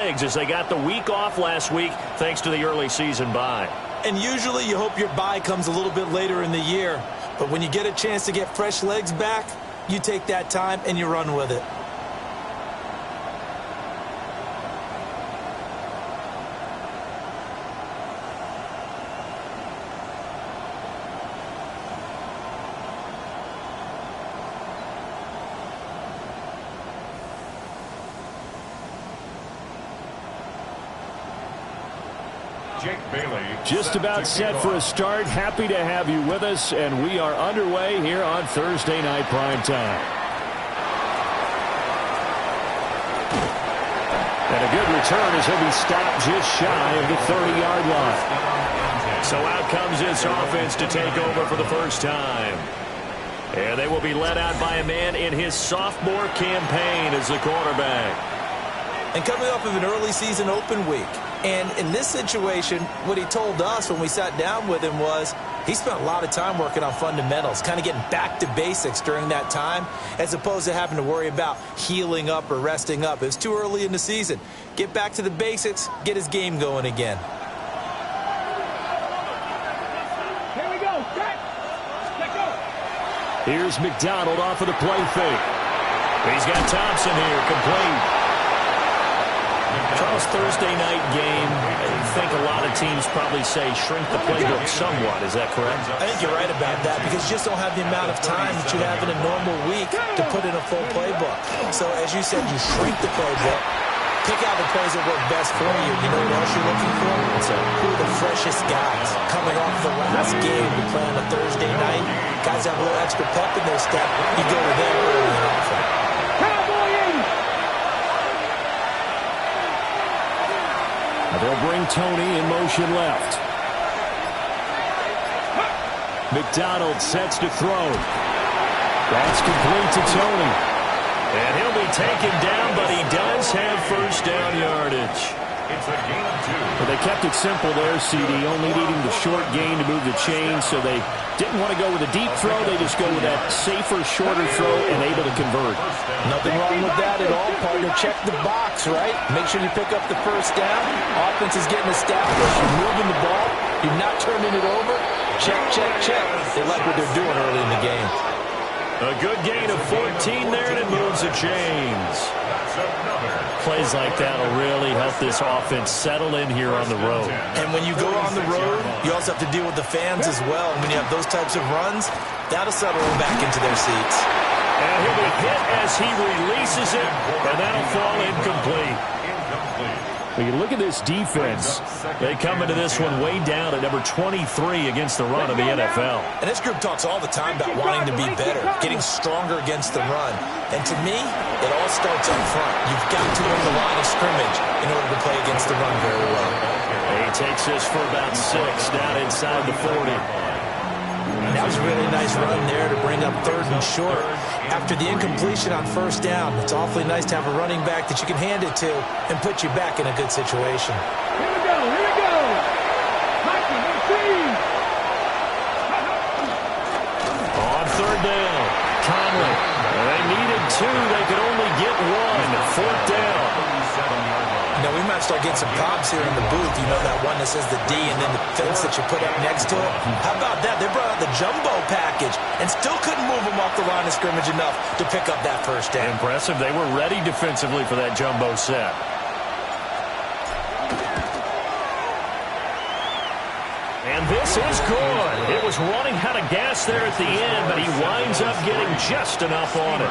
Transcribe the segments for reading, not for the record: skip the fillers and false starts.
as they got the week off last week thanks to the early season bye. And usually you hope your bye comes a little bit later in the year. But when you get a chance to get fresh legs back, you take that time and you run with it. Just about set for a start. Happy to have you with us, and we are underway here on Thursday Night Prime Time. And a good return as he'll be stopped just shy of the 30-yard line. So out comes this offense to take over for the first time. And they will be led out by a man in his sophomore campaign as the quarterback. And coming off of an early season open week. And in this situation, what he told us when we sat down with him was he spent a lot of time working on fundamentals, kind of getting back to basics during that time, as opposed to having to worry about healing up or resting up. It was too early in the season. Get back to the basics, get his game going again. Here we go. Let go. Here's McDonald off of the play fake. He's got Thompson here, complete. Charles, Thursday night game, I think a lot of teams probably say shrink the playbook somewhat. Is that correct? I think you're right about that because you just don't have the amount of time that you have in a normal week to put in a full playbook. So as you said, you shrink the playbook, pick out the plays that work best for you. You know what else you're looking for? So who are the freshest guys coming off the last game to play on a Thursday night? Guys have a little extra pep in their step. You go to them early and often. They'll bring Tony in motion left. McDonald sets to throw. That's complete to Tony. And he'll be taken down, but he does have first down yardage. It's a gain of 2. Well, they kept it simple there, CD, only needing the short gain to move the chain, so they didn't want to go with a deep throw. They just go with that safer, shorter throw and able to convert. Nothing wrong with that at all, partner. Check the box, right? Make sure you pick up the first down. Offense is getting established. You're moving the ball. You're not turning it over. Check, check, check. They like what they're doing early in the game. A good gain of 14 there, and it moves the chains. Plays like that will really help this offense settle in here on the road. And when you go on the road, you also have to deal with the fans as well. And when you have those types of runs, that'll settle them back into their seats. And he'll be hit as he releases it, and that'll fall incomplete. When you look at this defense, they come into this one way down at number 23 against the run of the NFL. And this group talks all the time about wanting to be better, getting stronger against the run. And to me, it all starts up front. You've got to win the line of scrimmage in order to play against the run very well. He takes this for about 6 down inside the 40. And that was a really nice run there to bring up 3rd and short. After the incompletion on first down, it's awfully nice to have a running back that you can hand it to and put you back in a good situation. Here we go. On 3rd down, Conley. They needed 2. They could only get 1. 4th down. You know, we might start getting some props here in the booth. You know, that one that says the D and then the fence that you put up next to it. How about that? They brought out the jumbo package and still couldn't move them off the line of scrimmage enough to pick up that first down. Impressive. They were ready defensively for that jumbo set. And this is good. It was running out of gas there at the end, but he winds up getting just enough on it.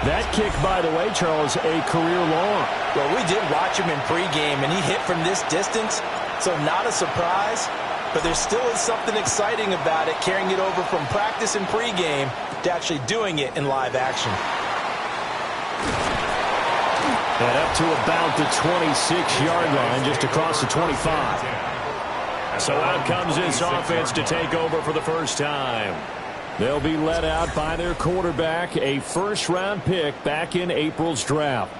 that kick, by the way, Charles, a career long. Well, we did watch him in pregame, and he hit from this distance, so not a surprise. But there still is something exciting about it, carrying it over from practice and pregame to actually doing it in live action. And up to about the 26-yard line, just across the 25. So out comes this offense to take over for the first time. They'll be led out by their quarterback, a first-round pick back in April's draft.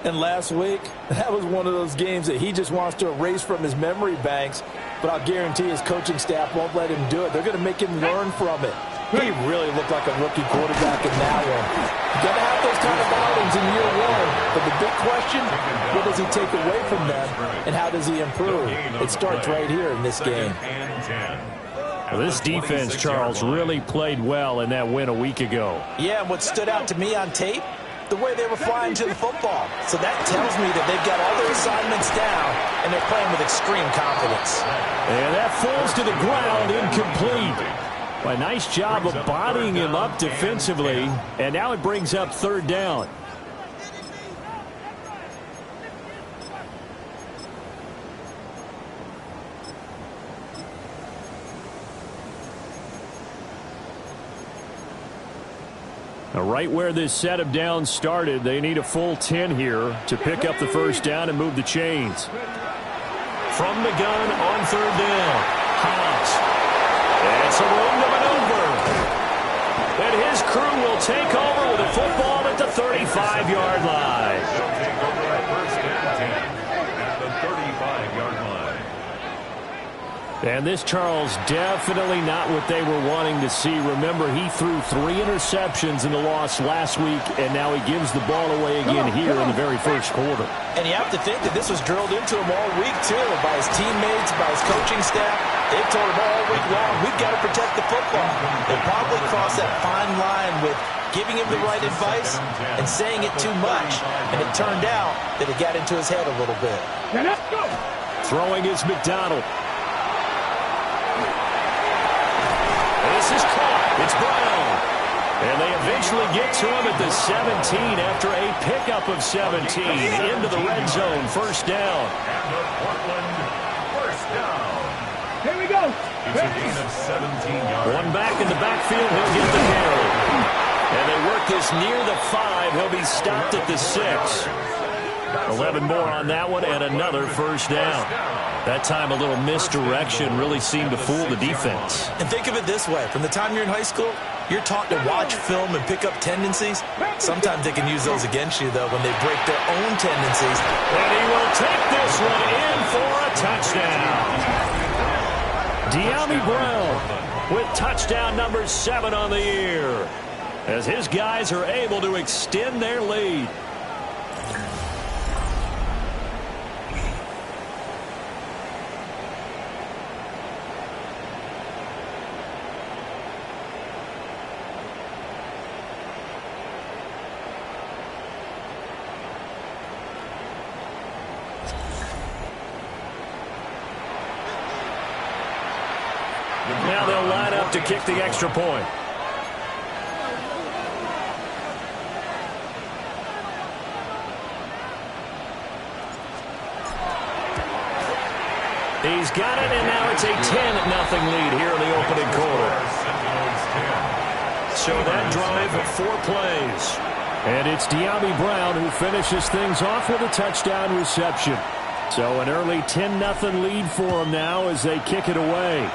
And last week, that was one of those games that he just wants to erase from his memory banks, but I'll guarantee his coaching staff won't let him do it. They're going to make him learn from it. He really looked like a rookie quarterback in that one. You're going to have those kind of outings in year one. But the big question, what does he take away from them, and how does he improve? It starts right here in this game. Well, this defense, Charles, really played well in that win a week ago. Yeah, and what stood out to me on tape, the way they were flying to the football. So that tells me that they've got all their assignments down, and they're playing with extreme confidence. And that falls to the ground, incomplete. A nice job of bodying him up defensively, and now it brings up third down. Now, right where this set of downs started, they need a full 10 here to pick up the first down and move the chains. From the gun on third down, Hobbs. It's a room to maneuver. And his crew will take over with a football at the 35-yard line. They'll take over at first and 10 at the 35-yard line. And this, Charles, definitely not what they were wanting to see. Remember, he threw 3 interceptions in the loss last week, and now he gives the ball away again here in the very first quarter. And you have to think that this was drilled into him all week, too, by his teammates, by his coaching staff. They've told him all week long, we've got to protect the football. They probably crossed that fine line with giving him the right advice and saying it too much. And it turned out that it got into his head a little bit. Throwing is McDonald. This is caught. It's Brown. And they eventually get to him at the 17 after a pickup of 17 into the red zone. First down. And the Portland first down. Here we go. It's a gain of 17 yards. One back in the backfield. He'll get the carry. And they work this near the 5. He'll be stopped at the 6. 11 more on that one and another first down. That time a little misdirection really seemed to fool the defense. And think of it this way. From the time you're in high school, you're taught to watch film and pick up tendencies. Sometimes they can use those against you, though, when they break their own tendencies. And he will take this one in for a touchdown. De'Ami Brown with touchdown number 7 on the year, as his guys are able to extend their lead. Now they'll line up to kick the extra point. He's got it, and now it's a 10-0 lead here in the opening quarter. So that drive of 4 plays. And it's De'Ami Brown who finishes things off with a touchdown reception. So an early 10-0 lead for them now as they kick it away.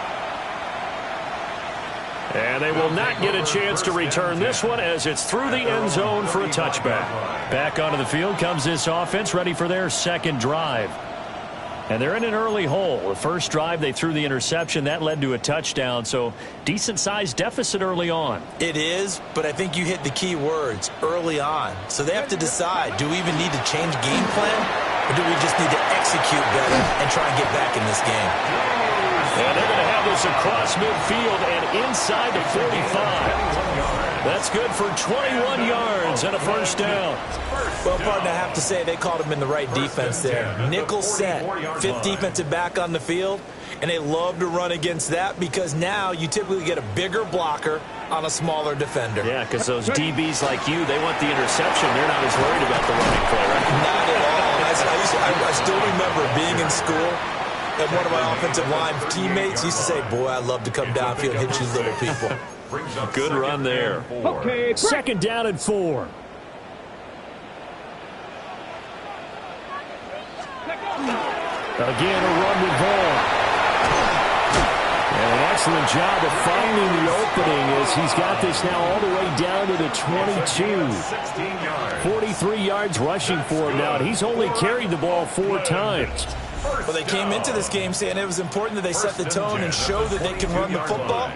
And they will not get a chance to return this one as it's through the end zone for a touchback. Back onto the field comes this offense, ready for their second drive. And they're in an early hole. The first drive, they threw the interception. That led to a touchdown, so decent-sized deficit early on. It is, but I think you hit the key words, early on. So they have to decide, do we even need to change game plan, or do we just need to execute better and try and get back in this game? And they're going to have this across midfield and inside the 45. That's good for 21 yards and a first down. Well, partner, I have to say they called him in the right defense there. Nickel set, 5th defensive back on the field, and they love to run against that because now you typically get a bigger blocker on a smaller defender. Yeah, because those DBs like you, they want the interception. They're not as worried about the running play, right? Not at all. I still remember being in school, and one of my offensive line teammates used to say, boy, I love to come downfield and hit you little people. Good run there. Okay. Second down and 4. Again, a run with Vaughn. And an excellent job of finding the opening as he's got this now all the way down to the 22. 43 yards rushing for him now, and he's only carried the ball 4 times. Well, they came into this game saying it was important that they set the tone and show that they can run the football.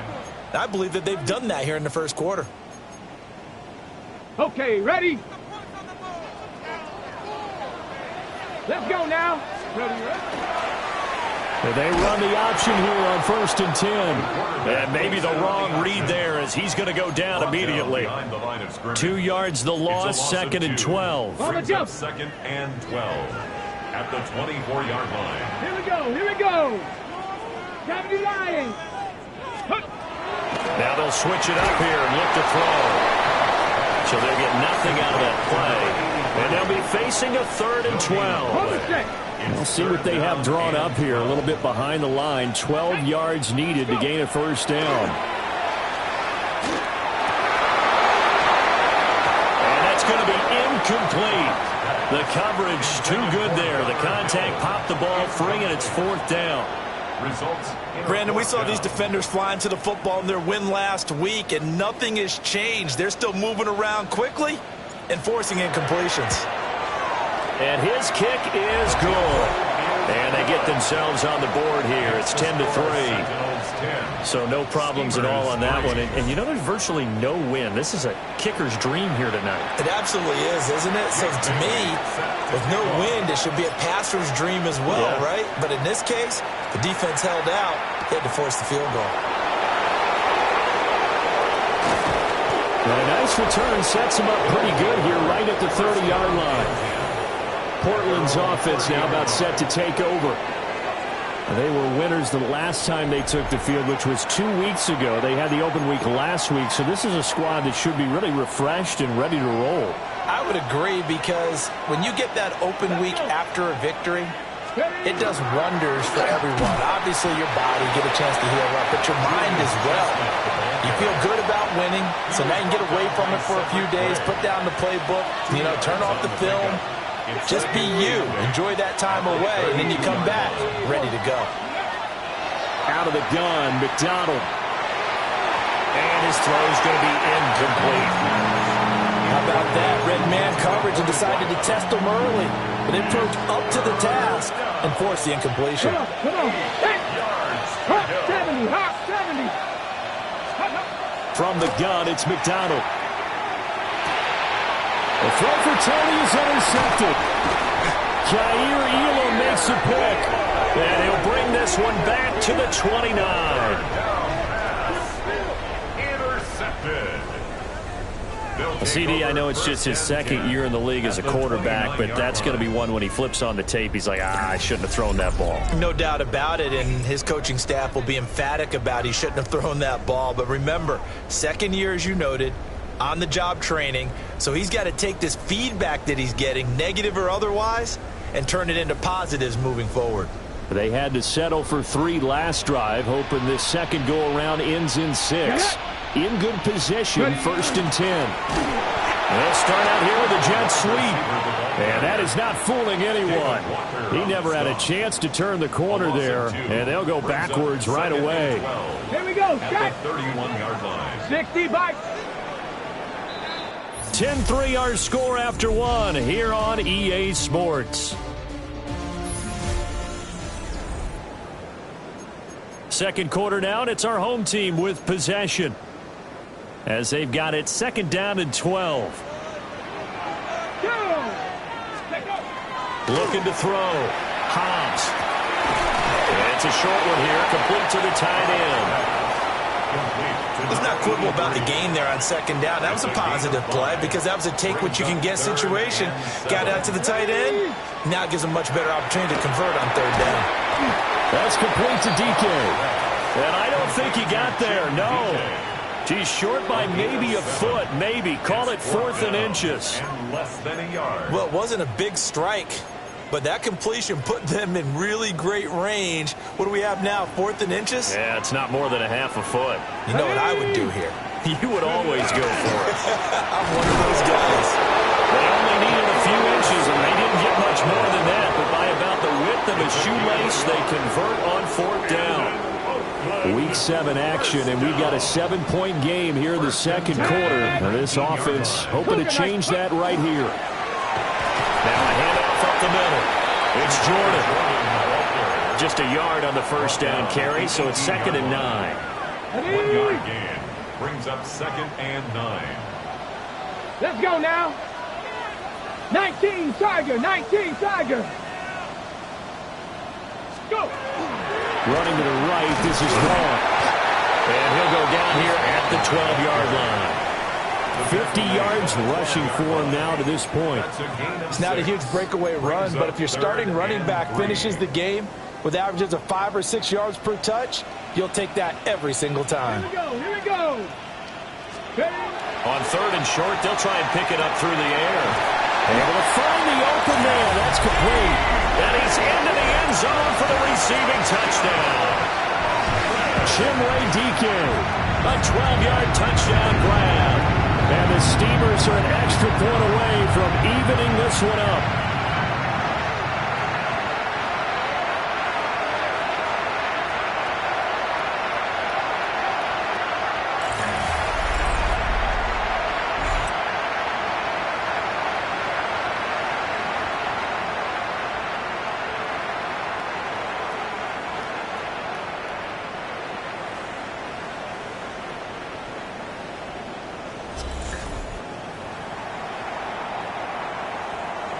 I believe that they've done that here in the first quarter. Okay, ready? Let's go now. Ready, And they run the option here on 1st and 10. And maybe the wrong read there as he's going to go down immediately. 2 yards the loss, 2nd and 12. On the jump. 2nd and 12 at the 24-yard line. Here we go, here we go. 70 Lions. Now they'll switch it up here and look to throw. So they'll get nothing out of that play. And they'll be facing a 3rd and 12. We'll see what they have drawn up here. A little bit behind the line. 12 yards needed to gain a 1st down. And that's going to be incomplete. The coverage too good there. The contact popped the ball free, and it's 4th down. Results. Brandon, we saw these defenders flying to the football in their win last week, and nothing has changed. They're still moving around quickly and forcing incompletions. And his kick is good. And they get themselves on the board here. It's 10-3. So no problems at all on that one. And you know, there's virtually no win. This is a kicker's dream here tonight. It absolutely is, isn't it? So to me, with no wind, it should be a passer's dream as well, right? But in this case, the defense held out. They had to force the field goal. And a nice return sets him up pretty good here right at the 30-yard line. Portland's offense now about set to take over. They were winners the last time they took the field, which was 2 weeks ago. They had the open week last week, so this is a squad that should be really refreshed and ready to roll. I would agree, because when you get that open week after a victory, it does wonders for everyone. Obviously, your body get a chance to heal up, but your mind as well. You feel good about winning, so now you can get away from it for a few days, put down the playbook, turn off the film. Just be you. Enjoy that time away, and then you come back ready to go. Out of the gun, McDonald. And his throw is going to be incomplete. How about that? Red man coverage and decided to test them early. But they approach up to the task and force the incompletion. Come on. Hey. Hop 70, hop 70. From the gun, it's McDonald. The throw for Tony is intercepted. Jair Elam makes a pick. And he'll bring this one back to the 29. Intercepted. CD, I know it's just his 2nd year in the league as a quarterback, but that's going to be one when he flips on the tape. He's like, I shouldn't have thrown that ball. No doubt about it, and his coaching staff will be emphatic about he shouldn't have thrown that ball. But remember, 2nd year, as you noted, on-the-job training, so he's got to take this feedback that he's getting, negative or otherwise, and turn it into positives moving forward. They had to settle for 3 last drive, hoping this second go-around ends in 6. In good position, 1st and 10. They'll start out here with a jet sweep. And that is not fooling anyone. He never had a chance to turn the corner there, and they'll go backwards right away. Here we go. At the 31-yard line. 60 by 10-3 our score after 1 here on EA Sports. Second quarter now, and it's our home team with possession, as they've got it 2nd down and 12. Looking to throw. Hobbs. And it's a short one here, complete to the tight end. Let's not quibble about the gain there on 2nd down. That was a positive play because that was a take-what-you-can-get situation. Got out to the tight end. Now it gives them much better opportunity to convert on 3rd down. That's complete to DK. And I don't think he got there, no. He's short by maybe a foot, maybe. Call it 4th and inches. And less than a yard. Well, it wasn't a big strike, but that completion put them in really great range. What do we have now, 4th and inches? Yeah, it's not more than a half a foot. You know what I would do here? You would always go for it. I'm one of those guys. They only needed a few inches, and they didn't get much more than that. But by about the width of a shoelace, they convert on 4th down. Week 7 action, and we've got a 7-point game here in the second quarter. Now this offense hoping to change that right here. Now a handoff up the middle. It's Jordan. Just a yard on the first down carry, so it's 2nd and 9. 1 yard gain. Brings up 2nd and 9. Let's go now. 19 Tiger, 19 Tiger. Go. Running to the right, this is wrong. And he'll go down here at the 12-yard line. 50 yards rushing for him now to this point. It's not a huge breakaway run, but if your starting running back finishes the game with averages of 5 or 6 yards per touch, you'll take that every single time. Here we go, here we go. On 3rd and short, they'll try and pick it up through the air. Able to find the open man. That's complete. And he's into the end zone for the receiving touchdown. Chimway Deacon. A 12-yard touchdown grab. And the Steamers are an extra point away from evening this one up.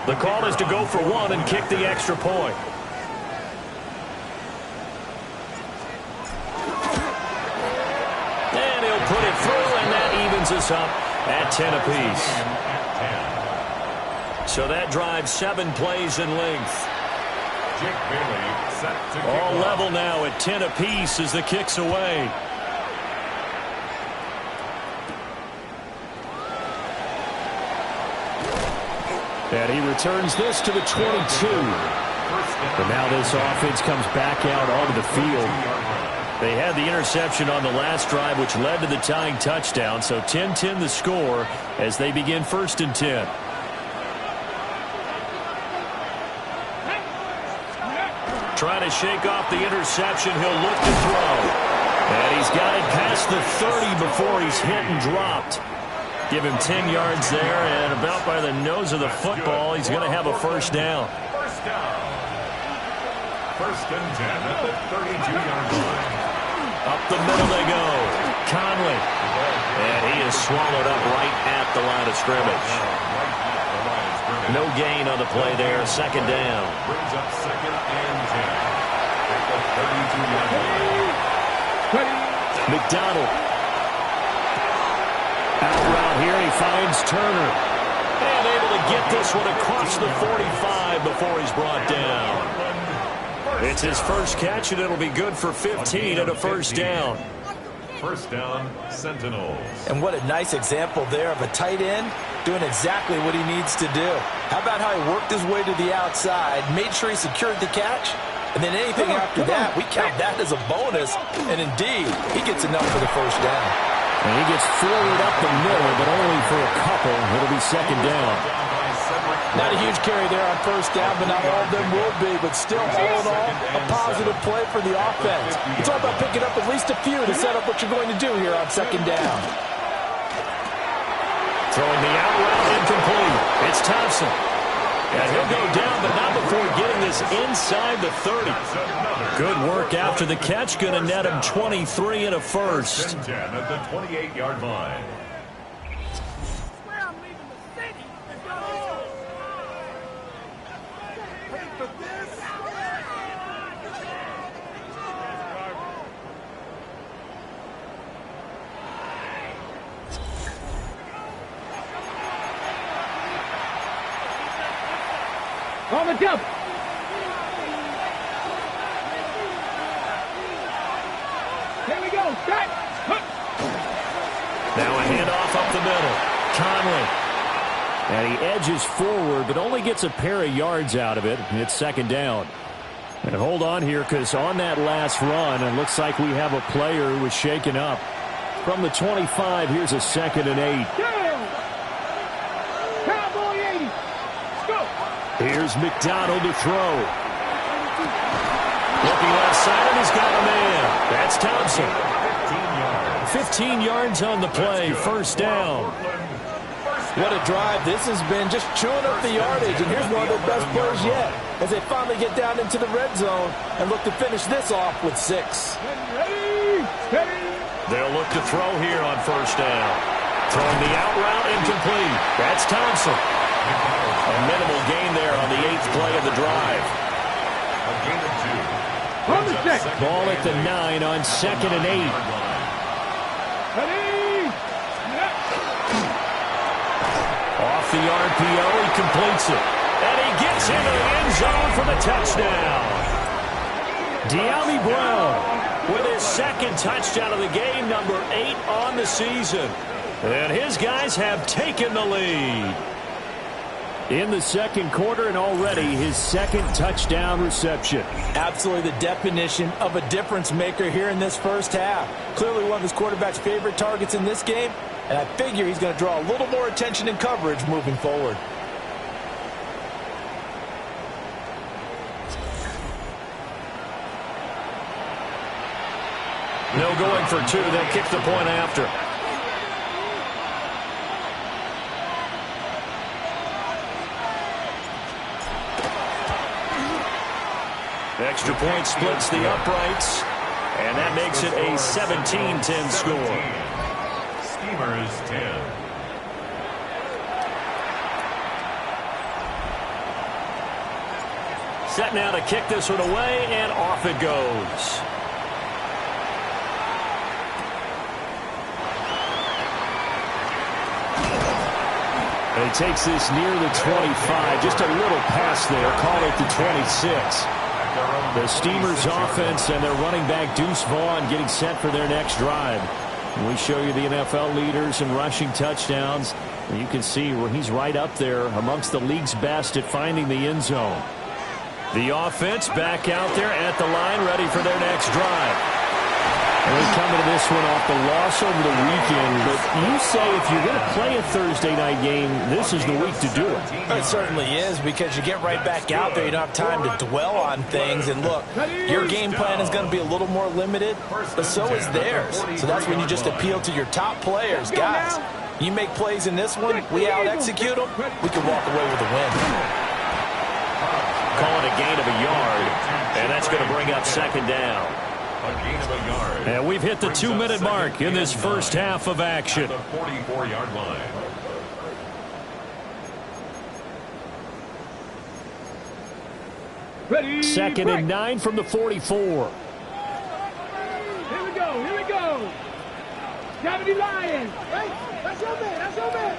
The call is to go for 1 and kick the extra point. And he'll put it through, and that evens us up at 10 apiece. So that drives 7 plays in length. All level now at 10 apiece as the kick's away. And he returns this to the 22. But now this offense comes back out onto the field. They had the interception on the last drive, which led to the tying touchdown. So 10-10 the score as they begin 1st and 10. Trying to shake off the interception. He'll look to throw. And he's got it past the 30 before he's hit and dropped. Give him 10 yards there, and about by the nose of the football, he's going to have a 1st down. 1st and 10 at the 32-yard line. Up the middle they go. Conley. And he is swallowed up right at the line of scrimmage. No gain on the play there. 2nd down. Brings up 2nd and 10 at the 32-yard line. McDonald. Out route here, he finds Turner. And able to get this one across the 45 before he's brought down. It's his first catch, and it'll be good for 15 and a 1st down. 1st down, Sentinels. And what a nice example there of a tight end doing exactly what he needs to do. How about how he worked his way to the outside, made sure he secured the catch, and then anything after that, we count that as a bonus. And indeed, he gets enough for the 1st down. And he gets forward up the middle, but only for a couple. It'll be 2nd down. Not a huge carry there on 1st down, but not all of them will be. But still, all in all, a positive play for the offense. It's all about picking up at least a few to set up what you're going to do here on 2nd down. Throwing the out route incomplete. It's Thompson. And he'll go down, but not before getting this inside the 30. Good work after the catch. Going to net him 23 and a 1st. 10 at the 28-yard line. On the jump. Here we go. Strike. Now a handoff up the middle. Conley. And he edges forward, but only gets a pair of yards out of it. It's 2nd down. And hold on here, because on that last run, it looks like we have a player who was shaken up. From the 25, here's a 2nd and 8. Cowboy 80. Go. Here's McDonald to throw. Looking left side, and he's got a man. That's Thompson. 15 yards on the play. 1st down. What a drive this has been, just chewing up the yardage. And here's one of their best plays yet as they finally get down into the red zone and look to finish this off with 6. Ready, steady, They'll look to throw here on first down. Throwing the out route incomplete. That's Thompson. A minimal gain there on the 8th play of the drive. A gain of 2. Ball at the 9 on 2nd and 8. Off the RPO, he completes it. And he gets into the end zone for the touchdown. De'Ami Brown with his 2nd touchdown of the game, number 8 on the season. And his guys have taken the lead. In the 2nd quarter, and already his 2nd touchdown reception. Absolutely the definition of a difference maker here in this first half. Clearly one of his quarterback's favorite targets in this game, and I figure he's going to draw a little more attention and coverage moving forward. No going for 2. They'll kick the point after. Extra point splits the uprights, and that makes it a 17-10 score. Steamers 10. Set now to kick this one away, and off it goes. And he takes this near the 25. Just a little pass there. Call it the 26. The Steamers offense and their running back Deuce Vaughn getting set for their next drive. We show you the NFL leaders in rushing touchdowns. And you can see where he's right up there amongst the league's best at finding the end zone. The offense back out there at the line, ready for their next drive. And we come into this one off the loss over the weekend. But you say if you're going to play a Thursday night game, this is the week to do it. It certainly is, because you get right back out there. You don't have time to dwell on things. And look, your game plan is going to be a little more limited, but so is theirs. So that's when you just appeal to your top players. Guys, you make plays in this one, we out-execute them, we can walk away with a win. Call it a gain of a yard, and that's going to bring up 2nd down. A gain of a yard. And we've hit the 2-minute mark in this first half of action. The 44-yard line. Ready, 2nd and 9 from the 44. Here we go, here we go. Gravity Lions. Hey, that's your man, that's your man.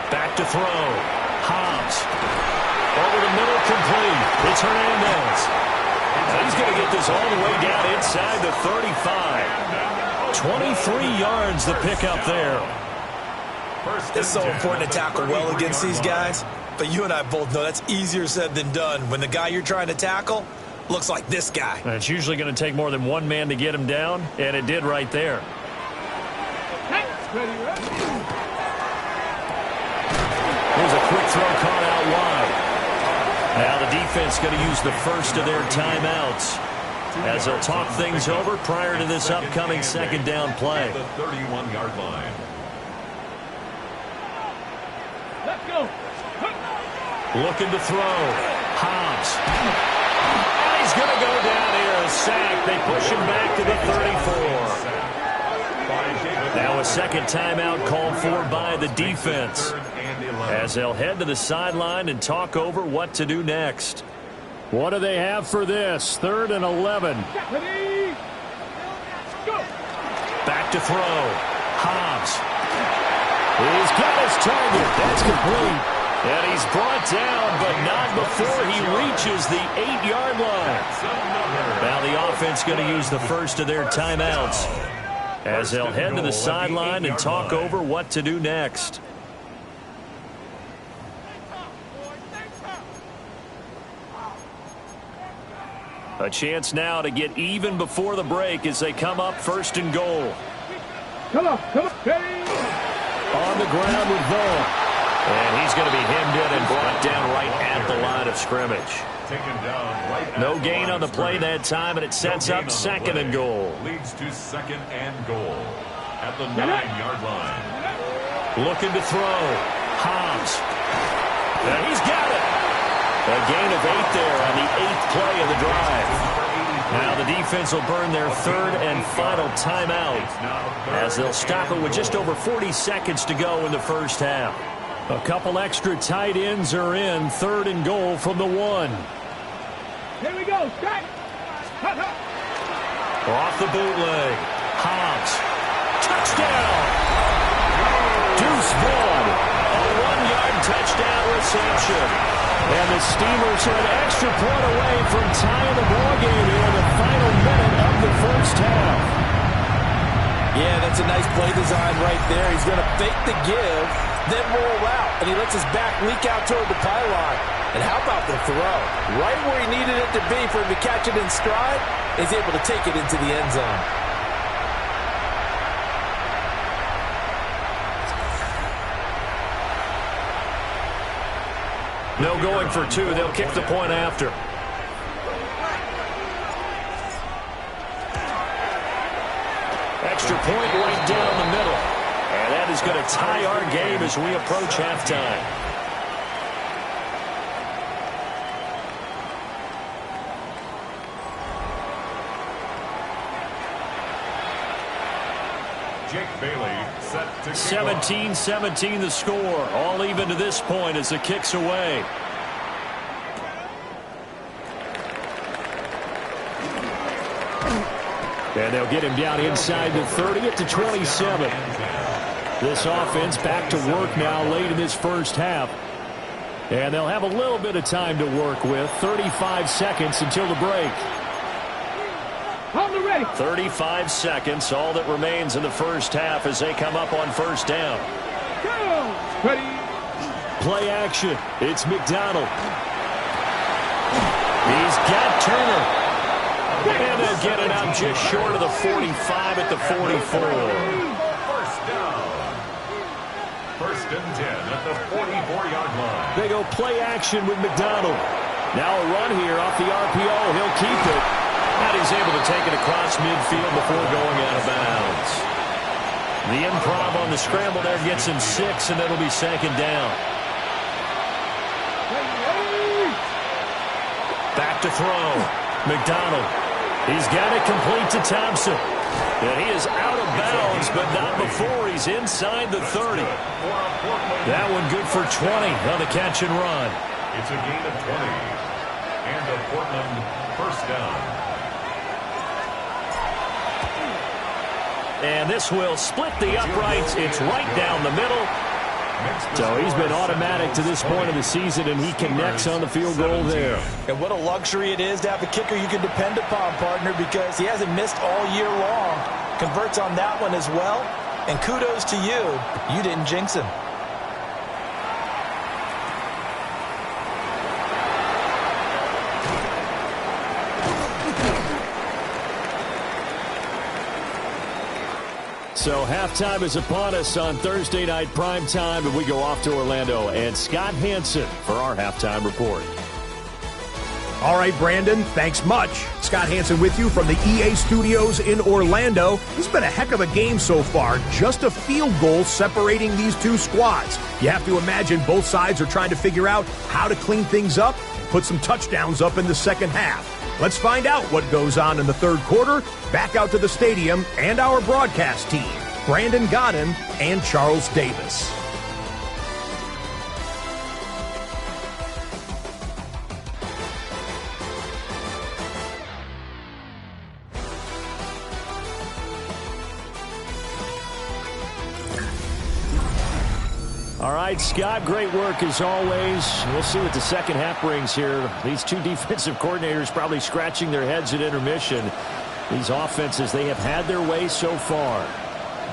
Back to throw. Hobbs. Over the middle, complete. It's Hernandez. And he's going to get this all the way down inside the 35. 23 yards the pickup there. It's so important to tackle well against these guys, but you and I both know that's easier said than done when the guy you're trying to tackle looks like this guy. And it's usually going to take more than one man to get him down, and it did right there. Here's a quick throw caught out wide. Now the defense going to use the first of their timeouts as they'll talk things over prior to this upcoming 2nd down play. The 31-yard line. Let's go. Looking to throw. Hobbs. And he's going to go down here. A sack. They push him back to the 34. Now a 2nd timeout called for by the defense as they'll head to the sideline and talk over what to do next. What do they have for this? 3rd and 11. Ready, go. Back to throw. Hobbs. He's got his target. That's complete. And he's brought down, but not before he reaches the 8-yard line. Now the offense going to use the first of their timeouts as they'll head to the sideline and talk over what to do next. A chance now to get even before the break as they come up 1st and goal. Come on, come on. Ready. On the ground with Vaughn. And he's going to be hemmed in and brought down right at the line of scrimmage. Taken down right No at the gain line on the of play scrimmage. that time, and it sets No up gain on the 2nd play. and goal. Leads to 2nd and goal at the 9-yard line. Looking to throw. Hobbs. And he's got it. A gain of 8 there on the 8th play of the drive. Now the defense will burn their third and final timeout as they'll stop it with just over 40 seconds to go in the first half. A couple extra tight ends are in. Third and goal from the 1. Here we go. Strike. Off the bootleg. Hobbs. Touchdown. Deuce Vaughn. A 1-yard touchdown reception. And the Steelers are an extra point away from tying the ballgame here in the final minute of the first half. Yeah, that's a nice play design right there. He's going to fake the give, then roll out, and he lets his back leak out toward the pylon. And how about the throw? Right where he needed it to be for him to catch it in stride, he's able to take it into the end zone. No going for 2. They'll kick the point after. Extra point right down the middle. And that is going to tie our game as we approach halftime. Jake Bailey set to kick 17-17 the score. All even to this point as the kick's away. And they'll get him down inside the 30 at the 27. This offense back to work now late in this first half. And they'll have a little bit of time to work with. 35 seconds until the break. Hold it ready. 35 seconds, all that remains in the first half as they come up on first down. Go. Ready. Play action. It's McDonald. He's got Turner. And they'll get it out just short of the 45 at the 44. First down. First and 10 at the 44-yard line. They go play action with McDonald. Now a run here off the RPO. He'll keep it. And he's able to take it across midfield before going out of bounds. The improv on the scramble there gets him 6, and it'll be second down. Back to throw. McDonald. He's got it complete to Thompson. And he is out of bounds, but not before he's inside the 30. That one good for 20 on the catch and run. It's a gain of 20. And a Portland first down. And this will split the uprights. It's right down the middle. So he's been automatic to this point of the season, and he connects on the field goal there. And what a luxury it is to have a kicker you can depend upon, partner, because he hasn't missed all year long. Converts on that one as well. And kudos to you. You didn't jinx him. So halftime is upon us on Thursday night primetime, and we go off to Orlando. And Scott Hansen for our halftime report. All right, Brandon, thanks much. Scott Hansen with you from the EA Studios in Orlando. This has been a heck of a game so far. Just a field goal separating these two squads. You have to imagine both sides are trying to figure out how to clean things up and put some touchdowns up in the second half. Let's find out what goes on in the third quarter. Back out to the stadium and our broadcast team, Brandon Godden and Charles Davis. All right, Scott, great work as always. We'll see what the second half brings here. These two defensive coordinators probably scratching their heads at intermission. These offenses, they have had their way so far.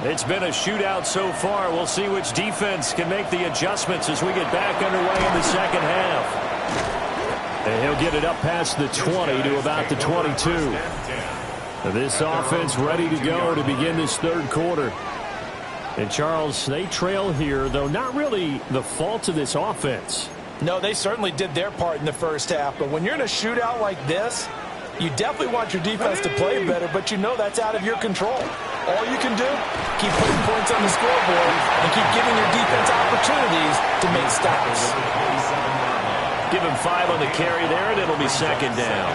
It's been a shootout so far. We'll see which defense can make the adjustments as we get back underway in the second half. And he'll get it up past the 20 to about the 22. This offense ready to go to begin this third quarter. And, Charles, they trail here, though not really the fault of this offense. No, they certainly did their part in the first half. But when you're in a shootout like this, you definitely want your defense to play better, but you know that's out of your control. All you can do, keep putting points on the scoreboard and keep giving your defense opportunities to make stops. Give him 5 on the carry there, and it'll be second down.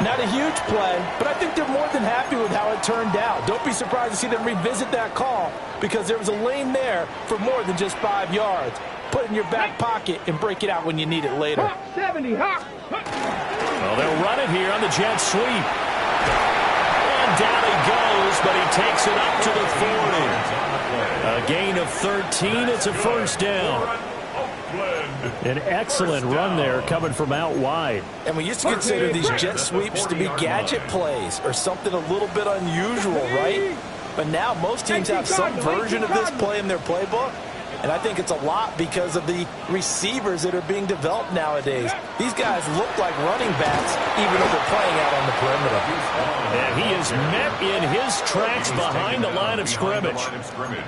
Not a huge play, but I think they're more than happy with how it turned out. Don't be surprised to see them revisit that call because there was a lane there for more than just 5 yards. Put it in your back pocket and break it out when you need it later. Hawk 70, Hawk. Well, they'll run it here on the jet sweep. And down he goes, but he takes it up to the 40. A gain of 13. It's a first down. An excellent run there coming from out wide. And we used to consider these jet sweeps to be gadget plays or something a little bit unusual, right? But now most teams have some version of this play in their playbook. And I think it's a lot because of the receivers that are being developed nowadays. These guys look like running backs even though they're playing out on the perimeter. And he is met in his tracks behind the line of scrimmage.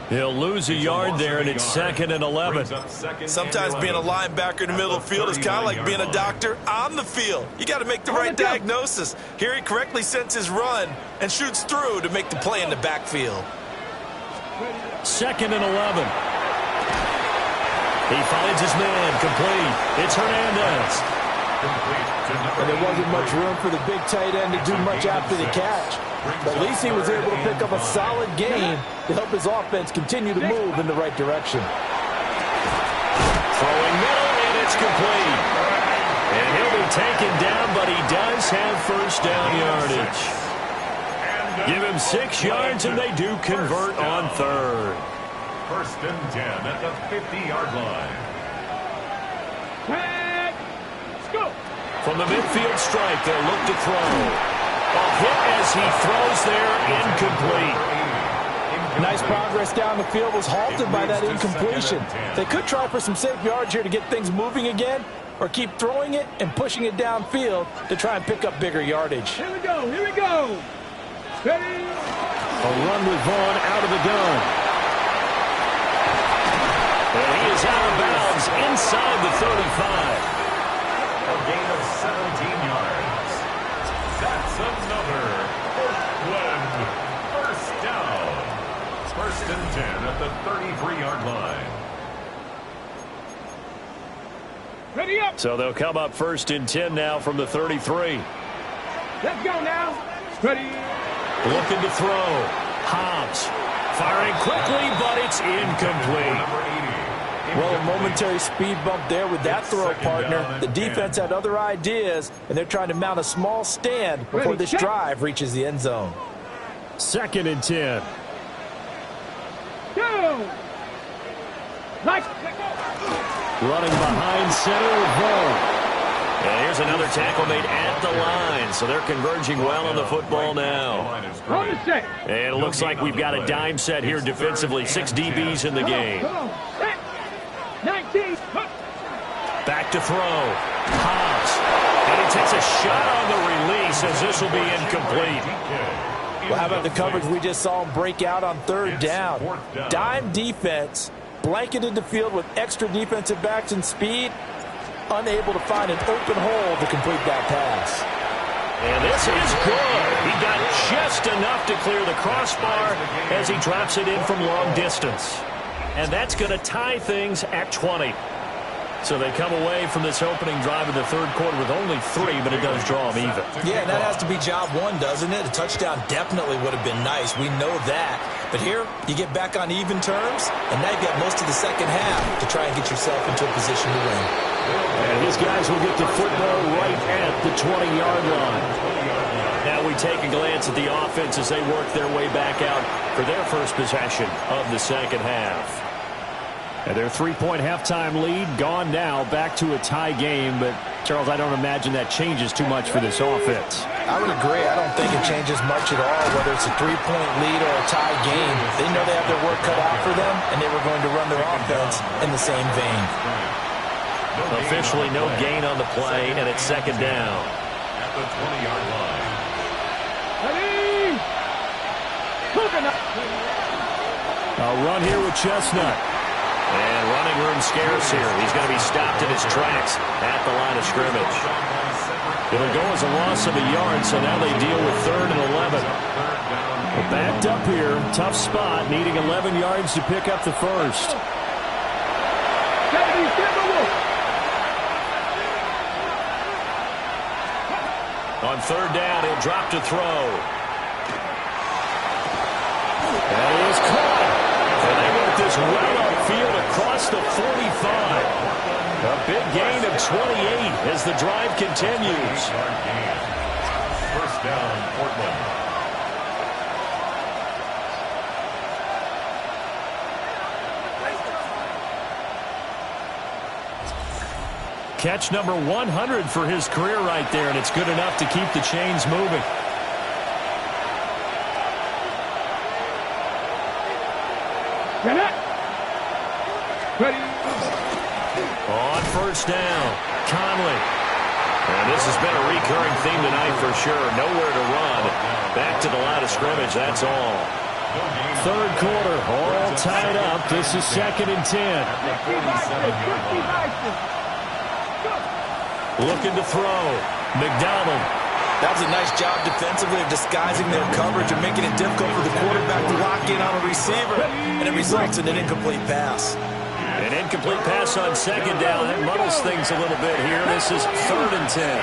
He'll lose a yard there, and it's 2nd and 11. Sometimes being a linebacker in the middle of the field is kind of like being a doctor on the field. You got to make the right diagnosis. Here he correctly sets his run and shoots through to make the play in the backfield. 2nd and 11. He finds his man, complete. It's Hernandez. And there wasn't much room for the big tight end to do much after the catch. But at least he was able to pick up a solid gain to help his offense continue to move in the right direction. Throwing middle, and it's complete. And he'll be taken down, but he does have first down yardage. Give him 6 yards, and they do convert on 3rd. 1st and 10 at the 50-yard line. From the midfield stripe, they'll look to throw. A hit as he throws there, incomplete. Nice progress down the field was halted by that incompletion. They could try for some safe yards here to get things moving again, or keep throwing it and pushing it downfield to try and pick up bigger yardage. Here we go, here we go. Ready? A run with Vaughn out of the gun. And he is out of bounds inside the 35. A gain of 17 yards. That's another Oakland first down. 1st and 10 at the 33-yard line. Ready up. So they'll come up 1st and 10 now from the 33. Let's go now. Ready. Looking to throw. Hobbs firing quickly, but it's incomplete. Well, a momentary speed bump there with that throw, partner. The defense had other ideas, and they're trying to mount a small stand before this drive reaches the end zone. 2nd and 10. Go. Nice. Running behind center with Vaughn. And here's another tackle made at the line, so they're converging well on the football now. On the set. And it looks like we've got a dime set here defensively. 6 DBs in the game. Come on. Set. 19. Back to throw. Hobbs. And he takes a shot on the release as this will be incomplete. Well, how about the coverage we just saw him break out on 3rd down? Dime defense, blanketed the field with extra defensive backs and speed, unable to find an open hole to complete that pass. And this is good. He got just enough to clear the crossbar as he drops it in from long distance. And that's going to tie things at 20. So they come away from this opening drive in the 3rd quarter with only 3, but it does draw them even. Yeah, and that has to be job 1, doesn't it? A touchdown definitely would have been nice. We know that. But here, you get back on even terms, and now you've got most of the second half to try and get yourself into a position to win. And his guys will get the football right at the 20-yard line. Now we take a glance at the offense as they work their way back out for their first possession of the second half. And their 3-point halftime lead gone now, back to a tie game. But, Charles, I don't imagine that changes too much for this offense. I would agree. I don't think it changes much at all, whether it's a 3-point lead or a tie game. They know they have their work cut out for them, and they were going to run their offense in the same vein. Officially no gain on the play, and it's 2nd down. At the 20-yard line. Ready. Coconut. A run here with Chestnut. And running room scarce here. He's going to be stopped in his tracks at the line of scrimmage. It'll go as a loss of a yard, so now they deal with 3rd and 11. Well, backed up here, tough spot, needing 11 yards to pick up the first. On third down, he'll drop to throw. That is caught. And they get this well upfield across the 45. A big gain of 28 as the drive continues. First down, Portland. Catch number 100 for his career right there, and it's good enough to keep the chains moving. On first down, Conley. And this has been a recurring theme tonight for sure. Nowhere to run. Back to the line of scrimmage, that's all. Third quarter, all tied up. This is 2nd and 10. Looking to throw. McDonald. That was a nice job defensively of disguising their coverage and making it difficult for the quarterback to lock in on a receiver. And it results in an incomplete pass. An incomplete pass on second down. That muddles things a little bit here. This is 3rd and 10.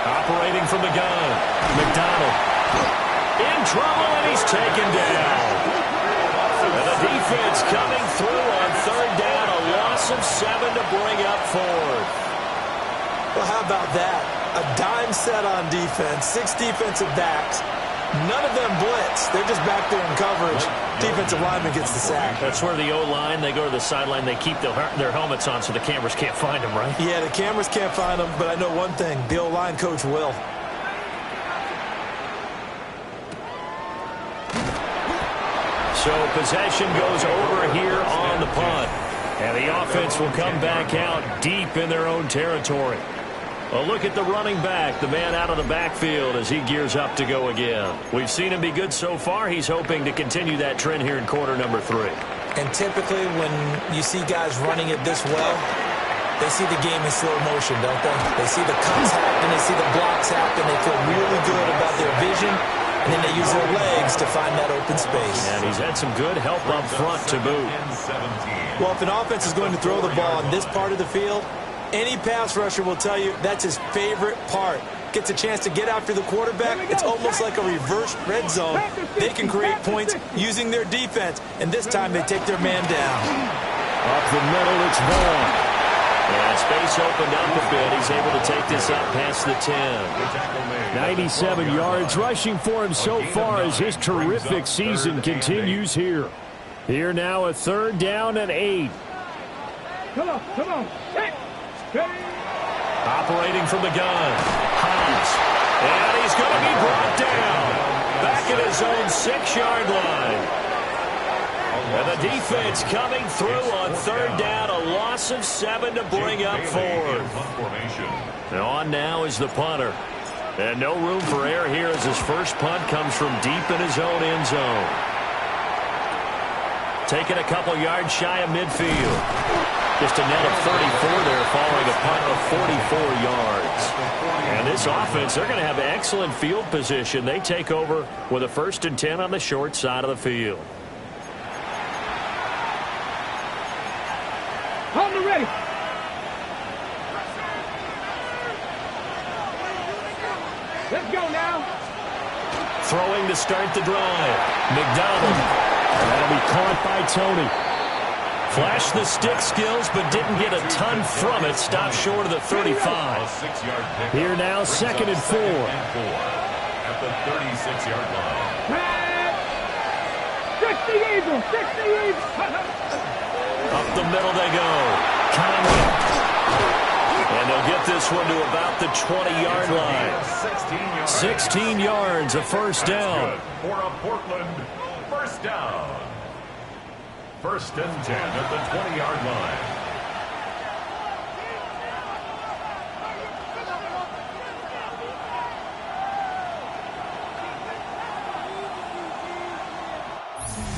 Operating from the gun. McDonald. In trouble, and he's taken down. And the defense coming through on third down. A loss of 7 to bring up 4th. Well, how about that? A dime set on defense. 6 defensive backs. None of them blitz. They're just back there in coverage. Defensive lineman gets the sack. That's where the O-line, they go to the sideline, they keep their helmets on so the cameras can't find them, right? Yeah, the cameras can't find them, but I know one thing. The O-line coach will. So possession goes over here on the punt. And the offense will come back out deep in their own territory. A look at the running back, the man out of the backfield as he gears up to go again. We've seen him be good so far. He's hoping to continue that trend here in quarter number 3. And typically when you see guys running it this well, they see the game in slow motion, don't they? They see the cuts happen, they see the blocks happen, they feel really good about their vision, and then they use their legs to find that open space. And he's had some good help up front to boot. Well, if an offense is going to throw the ball on this part of the field, any pass rusher will tell you that's his favorite part. Gets a chance to get after the quarterback. It's almost like a reverse red zone. They can create points using their defense, and this time they take their man down. Up the middle, it's Vaughn. And space opened up a bit. He's able to take this up past the 10. 97 yards rushing for him so far as his terrific season continues here. Here now a 3rd down and 8. Come on. Hey. Operating from the gun. Hobbs. And he's going to be brought down. Back at his own 6-yard line. And the defense coming through on 3rd down. A loss of 7 to bring up 4th. And on now is the punter. And no room for error here as his first punt comes from deep in his own end zone. Taking a couple yards shy of midfield. Just a net of 34 there following a punt of 44 yards. And this offense, they're going to have excellent field position. They take over with a 1st and 10 on the short side of the field. Hold it ready. Let's go now. Throwing to start the drive. McDonald. That'll be caught by Tony. Flashed the stick skills, but didn't get a ton from it. Stopped short of the 35. Here now, 2nd and 4. At the 36-yard line. 60 Eagles. Up the middle they go. Conley. And they'll get this one to about the 20-yard line. 16 yards, a 1st down. For a Portland 1st down. 1st and 10 at the 20-yard line.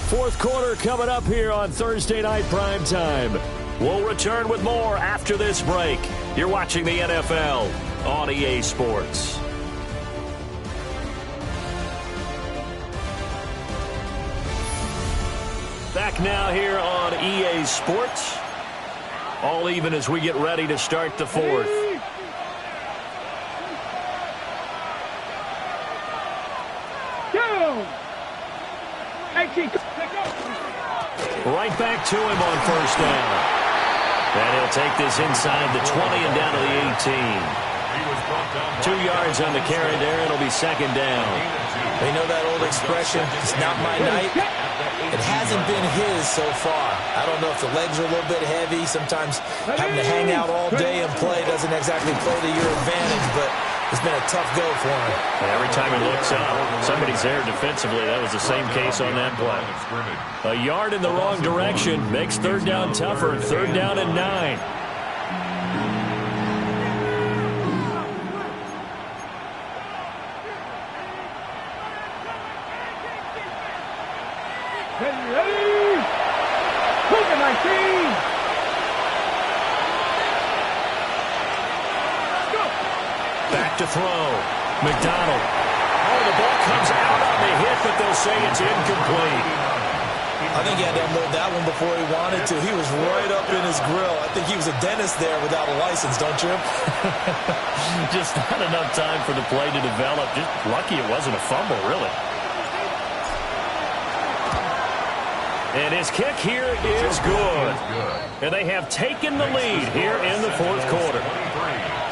Fourth quarter coming up here on Thursday Night Primetime. We'll return with more after this break. You're watching the NFL on EA Sports. Back now here on EA Sports. All even as we get ready to start the fourth. Right back to him on first down. And he'll take this inside the 20 and down to the 18. 2 yards on the carry there. It'll be second down. They know that old expression, it's not my night. It hasn't been his so far. I don't know if the legs are a little bit heavy. Sometimes having to hang out all day and play doesn't exactly play to your advantage, but it's been a tough go for him. And every time he looks up, somebody's there defensively. That was the same case on that play. A yard in the wrong direction makes third down tougher. Third down and 9. Back to throw. McDonald. Oh, the ball comes out on the hit, but they'll say it's incomplete. I think he had to unload that one before he wanted to. He was right up in his grill. I think he was a dentist there without a license, don't you? Just not enough time for the play to develop. Just lucky it wasn't a fumble, really. And his kick here is good. And they have taken the lead here in the fourth quarter.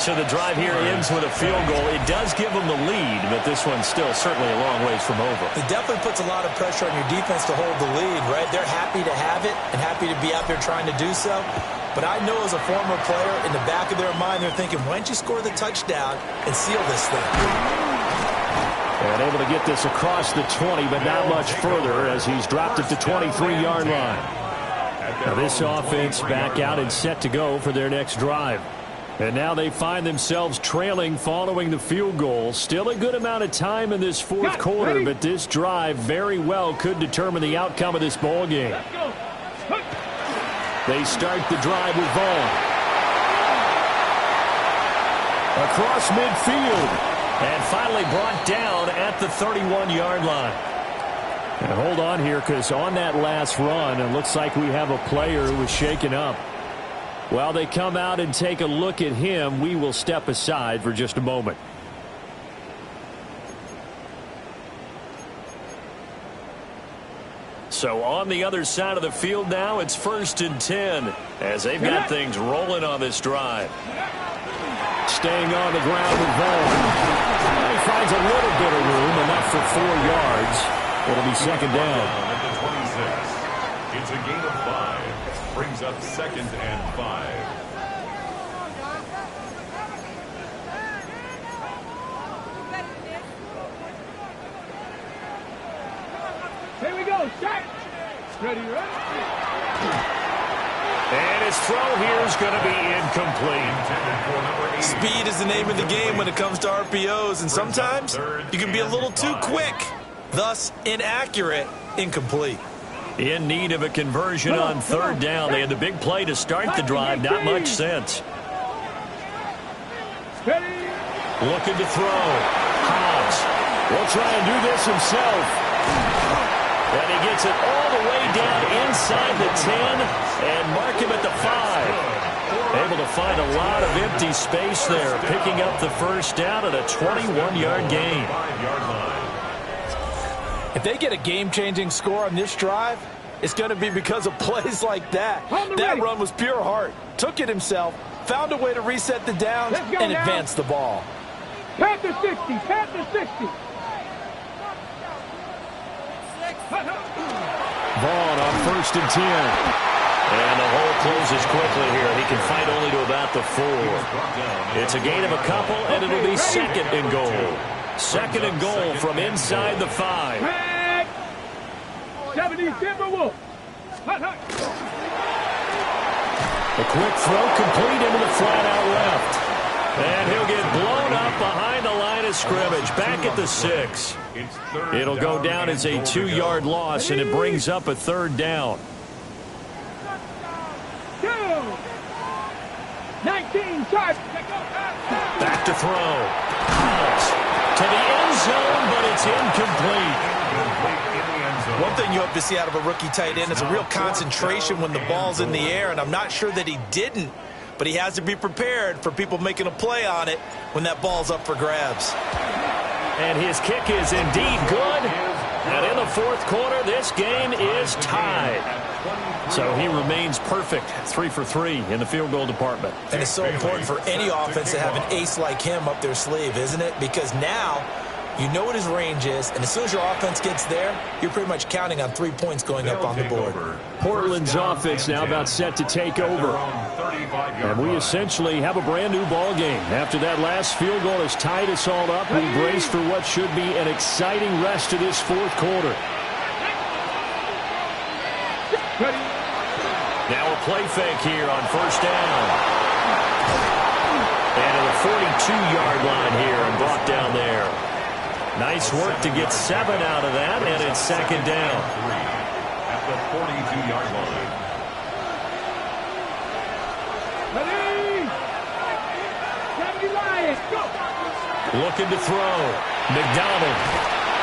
So the drive here ends with a field goal. It does give them the lead, but this one's still certainly a long ways from over. It definitely puts a lot of pressure on your defense to hold the lead, right? They're happy to have it and happy to be out there trying to do so. But I know as a former player, in the back of their mind, they're thinking, why don't you score the touchdown and seal this thing? And able to get this across the 20, but not much further as he's dropped it to 23-yard line. Now this offense back out and set to go for their next drive. And now they find themselves trailing following the field goal. Still a good amount of time in this fourth quarter, but this drive very well could determine the outcome of this ball game. They start the drive with Vaughn. Across midfield. And finally brought down at the 31-yard line. And hold on here, because on that last run, it looks like we have a player who was shaken up. While they come out and take a look at him, we will step aside for just a moment. So on the other side of the field now, it's 1st and 10 as they've got things rolling on this drive. Staying on the ground with Vaughn. He finds a little bit of room, enough for 4 yards. It'll be second down. At the 26. It's a gain of 5. Brings up 2nd and 5. Here we go, shot. Ready. And his throw here is going to be incomplete. Speed is the name of the game when it comes to RPOs, and sometimes you can be a little too quick, thus inaccurate, incomplete. In need of a conversion on third down. They had the big play to start the drive. Not much sense. Looking to throw. Hobbs will try and do this himself. And he gets it all the way down inside the 10 and mark him at the 5. Able to find a lot of empty space there. Picking up the first down at a 21-yard gain. If they get a game-changing score on this drive, it's going to be because of plays like that. That run was pure heart. Took it himself, found a way to reset the downs, and advance the ball. Panther 60, Panther 60. Vaughn on 1st and 10. And the hole closes quickly here. He can fight only to about the 4. It's a gain of a couple, and it'll be 2nd and goal. 2nd and goal from inside the 5. 70 Timberwolves. A quick throw complete into the flat out left. And he'll get blown up behind the line of scrimmage. Back at the 6. It'll go down as a 2-yard loss, and it brings up a third down. 19 charge. Back to throw. Hobbs to the end zone, but it's incomplete. one thing you hope to see out of a rookie tight end is a real concentration when the ball's in the air, and I'm not sure that he didn't, but he has to be prepared for people making a play on it when that ball's up for grabs. And his kick is indeed good. And in the fourth quarter, this game is tied. So he remains perfect, 3 for 3 in the field goal department. And it's so important for any offense to have an ace like him up their sleeve, isn't it? Because now you know what his range is, and as soon as your offense gets there, you're pretty much counting on 3 points going up on the board. Portland's offense now about set to take over. And we essentially have a brand new ball game. After that last field goal has tied us all up, we brace for what should be an exciting rest of this fourth quarter. Now a play fake here on first down. And at the 42-yard line here and brought down there. Nice work to get 7 out of that, and it's second down. At the 42-yard line. Looking to throw. McDonald.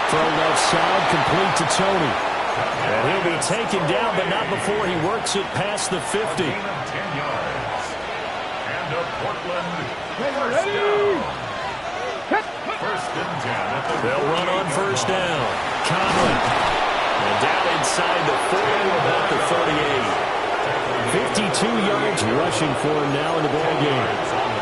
Throw left side, complete to Tony. And he'll be taken down, but not before he works it past the 50. A gain of 10 yards. And a Portland first down. First and 10 at the They'll run on first down. Conley. And down inside the 40, about the 38. 52 yards rushing for him now in the ball game.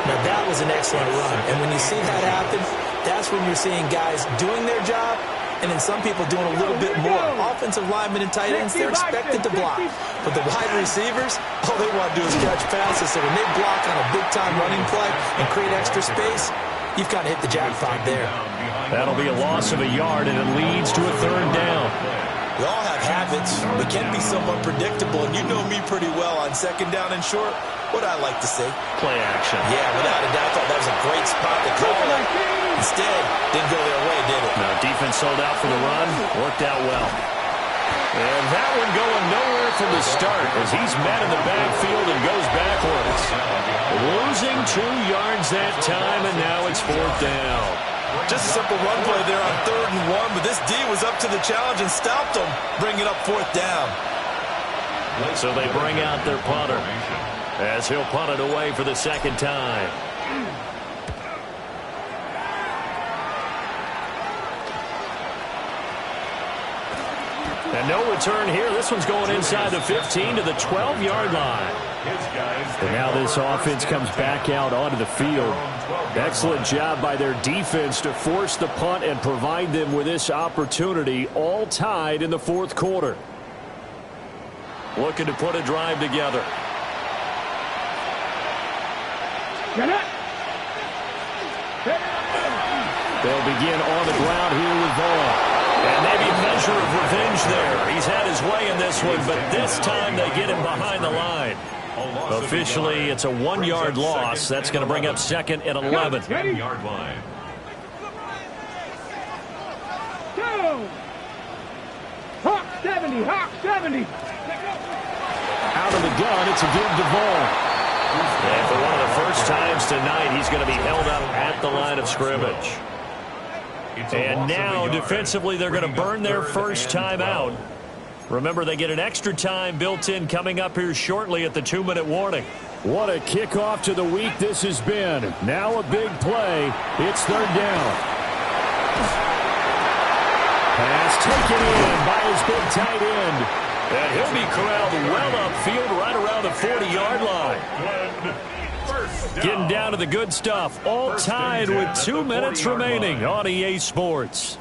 Now, that was an excellent run. And when you see that happen, that's when you're seeing guys doing their job and then some people doing a little bit more. Offensive linemen and tight ends, they're expected to block. But the wide receivers, all they want to do is catch passes. So when they block on a big-time running play and create extra space, you've kind of hit the jackpot there. That'll be a loss of a yard, and it leads to a third down. We all have habits. We can be somewhat predictable, and you know me pretty well on second down and short. What I like to see. Play action. Yeah, without a doubt, thought that was a great spot to call it. Instead, didn't go their way, did it? Now, defense sold out for the run. Worked out well. And that one going nowhere from the start as he's met in the backfield and goes backwards. Losing 2 yards that time, and now it's fourth down. Just a simple run play there on 3rd and 1, but this D was up to the challenge and stopped them, bringing up fourth down. So they bring out their punter as he'll punt it away for the second time. And no return here. This one's going inside the 15 to the 12-yard line. And now this offense comes back out onto the field. Excellent job by their defense to force the punt and provide them with this opportunity, all tied in the fourth quarter. Looking to put a drive together. They'll begin on the ground here with Vaughn. And maybe a measure of revenge there. He's had his way in this one, but this time they get him behind the line. Officially, it's a 1-yard loss. That's going to bring up second and 11. 10-yard line. Hawk 70, Hawk 70. Out of the gun, it's a give to Vaughn. And for one of the first times tonight, he's going to be held up at the line of scrimmage. And now, defensively, they're going to burn their first time out. Remember, they get an extra time built in coming up here shortly at the 2-minute warning. What a kickoff to the week this has been. Now a big play. It's third down. Pass taken in by his big tight end. And he'll be corralled well upfield right around the 40-yard line. Getting down to the good stuff. All tied with 2 minutes remaining on EA Sports.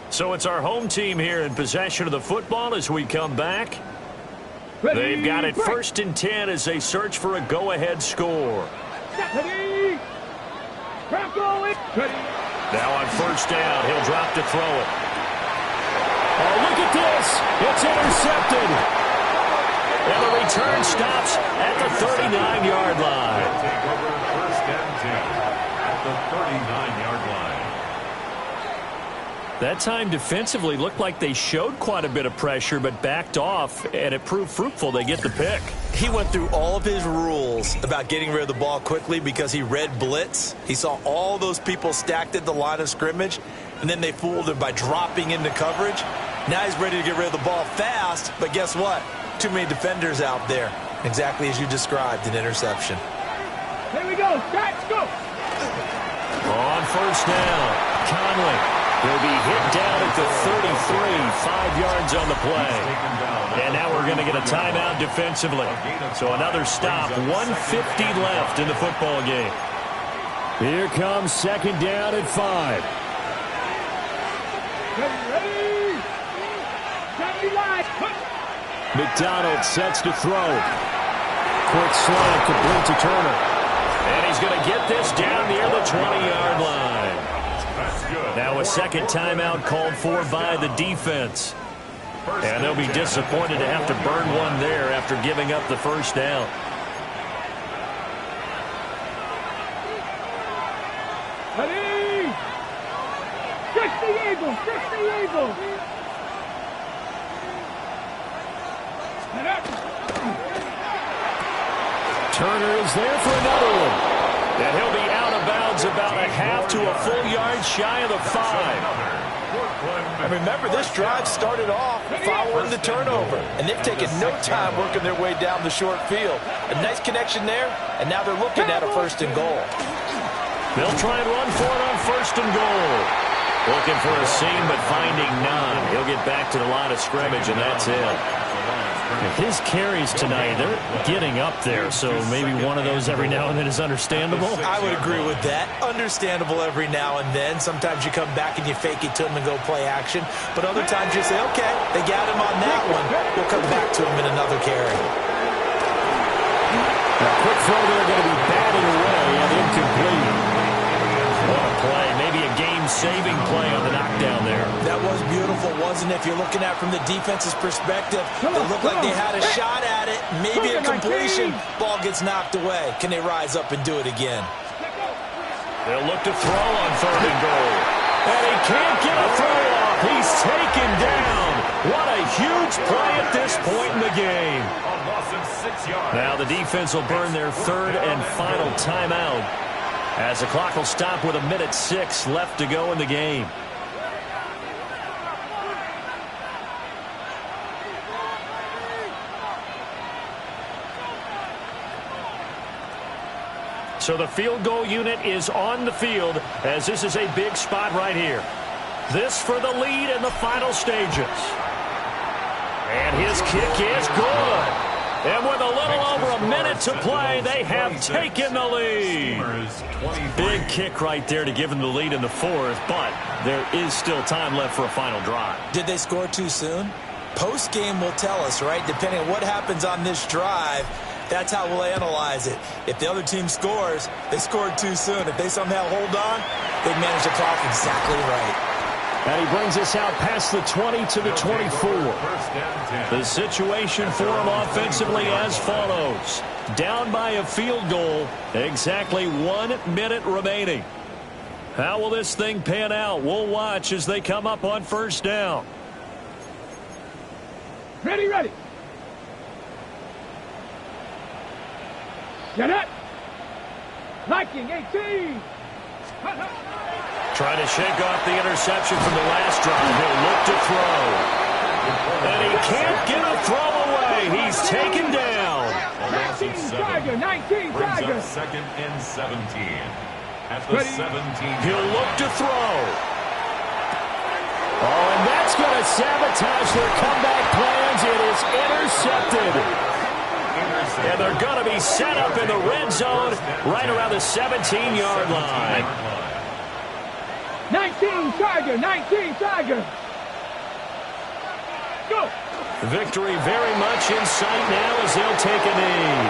So it's our home team here in possession of the football as we come back. They've got it 1st and 10 as they search for a go-ahead score. Now on first down, he'll drop to throw it. Oh, look at this. It's intercepted. And the return stops at the 39-yard line. Take over 1st and 10 at the 39-yard line. That time defensively looked like they showed quite a bit of pressure but backed off, and it proved fruitful. They get the pick. He went through all of his rules about getting rid of the ball quickly because he read blitz. He saw all those people stacked at the line of scrimmage, and then they fooled him by dropping into coverage. Now he's ready to get rid of the ball fast, but guess what? Too many defenders out there. Exactly as you described, an interception. Here we go. Let's go. On first down, Conley will be hit down at the 33, 5 yards on the play. And now we're going to get a timeout defensively. So another stop, 1:50 left in the football game. Here comes second down at 5. Ready. McDonald sets to throw. Quick slant complete to Turner. And he's going to get this down near the 20-yard line. Now a second timeout called for by the defense. And they'll be disappointed to have to burn one there after giving up the first down. Ready. Stretch the eagle. Stretch the eagle. Turner is there for another one. And he'll be out of bounds about a half to a full yard shy of the 5. And remember, this drive started off following the turnover, and they've taken no time working their way down the short field. A nice connection there, and now they're looking at a 1st and goal. They'll try and run for it on 1st and goal. Looking for a seam, but finding none. He'll get back to the line of scrimmage, and that's it. His carries tonight, they're getting up there, so maybe one of those every now and then is understandable. I would agree with that. Understandable every now and then. Sometimes you come back and you fake it to him and go play action. But other times you say, okay, they got him on that one. We'll come back to him in another carry. Now, quick throw there going to be batted away and incomplete. What a play. Maybe a game-saving play on the knockdown there. That was beautiful, wasn't it? If you're looking at it from the defense's perspective, they looked like they had a shot at it. Maybe a completion. Ball gets knocked away. Can they rise up and do it again? They'll look to throw on 3rd and goal. And he can't get a throw off. He's taken down. What a huge play at this point in the game. Now the defense will burn their 3rd and final timeout, as the clock will stop with 1:06 left to go in the game. So the field goal unit is on the field, as this is a big spot right here. This for the lead in the final stages. And his kick is good. And with a little over a minute to play, they have taken the lead. Big kick right there to give them the lead in the 4th, but there is still time left for a final drive. Did they score too soon? Post-game will tell us, right? Depending on what happens on this drive, that's how we'll analyze it. If the other team scores, they scored too soon. If they somehow hold on, they manage the clock exactly right. And he brings us out past the 20 to the 24. The situation for him offensively as follows. Down by a field goal, exactly 1 minute remaining. How will this thing pan out? We'll watch as they come up on first down. Ready. Get up. Liking 18. Trying to shake off the interception from the last drive. He'll look to throw. And he can't get a throw away. He's taken down. 19 Tiger, 19 Tiger. 2nd and 17. At the 17. He'll look to throw. Oh, and that's going to sabotage their comeback plans. It is intercepted. And they're going to be set up in the red zone right around the 17-yard line. 19 Tiger, 19 Tiger. Go. Victory very much in sight now as they'll take a knee.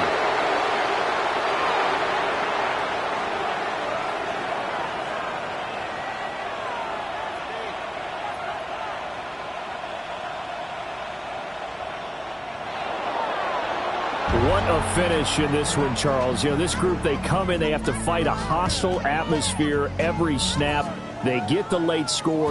What a finish in this one, Charles. You know, this group, they come in, they have to fight a hostile atmosphere every snap. They get the late score.